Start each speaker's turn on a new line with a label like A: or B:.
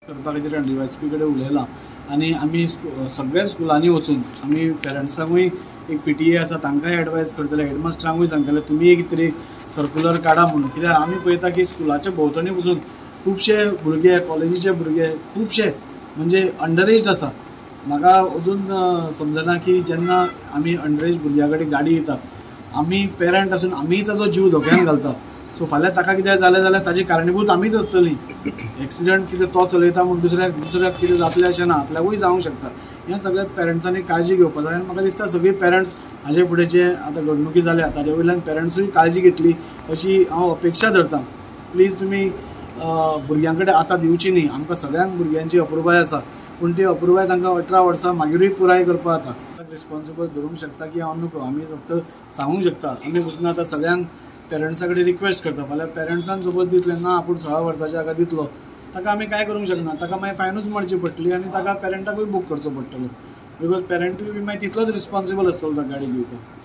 A: करपा खातीर डीवायएसपी कडेन उलयलां आनी आमी सगळ्या स्कुलांनी वचून आमी पेरंट्सांकूय एक पीटीए आसा तांकांय एडवायस करतले, हेडमास्टरांकूय सांगतले तुमी एक तरी सर्कुलर काडा म्हणून। कित्याक आमी पळयता की स्कुलाच्या भोंवतणी पसून खुबशे भुरगे कॉलेजीचे भुरगे खुबशे म्हणजे अंडर एज आसा। म्हाका अजून समजना की जेन्ना आमी अंडर एज भुरग्या कडेन गाडी येता आमी पेरंट आसून आमी ताजो जीव धोक्यान घालता। सो फाल्यां ताका कितें जालें जाल्यार ताजी कारणीभूत आमीच आसतली। एक्सिडंट कितें तो चलयता म्हणून दुसऱ्याक कितें जातलें अशें ना, आपल्याकूय जावंक शकता। हें सगळ्या पेरंट्सांनी काळजी घेवपाक जाय आनी म्हाका दिसता सगळी पेरंट्स हाजे फुडें जे आतां घडणुकी जाल्या ताजे वयल्यान पेरंट्सूय काळजी घेतली अशी हांव अपेक्षा धरतां। प्लीज तुमी भुरग्यां कडेन आतां दिवची न्ही। आमकां सगळ्यांक भुरग्यांची अपुरबाय आसा, पूण ती अपुरबाय तांकां 18 वर्सां मागिरूय पुराय करपाक जाता। रिस्पॉन्सिबल धरूंक शकता की हांव नको, आमी फक्त सांगूंक शकता। आमी पसून आतां सगळ्यांक पेरंट्सा कडेन रिक्वेस्ट करता, फाल्यां पेरंट्सान सपोज दितलें ना आपूण 16 वर्साच्या हाका दितलो, ताका आमी कांय करूंक शकना। ताका मागीर फायनूच मारची पडटली आनी ताका पेरंटाकूय बूक करचो पडटलो, बिकॉज पेरंटूय बी मागीर तितलोच रिस्पॉन्सिबल आसतलो गाडी घेवपाक।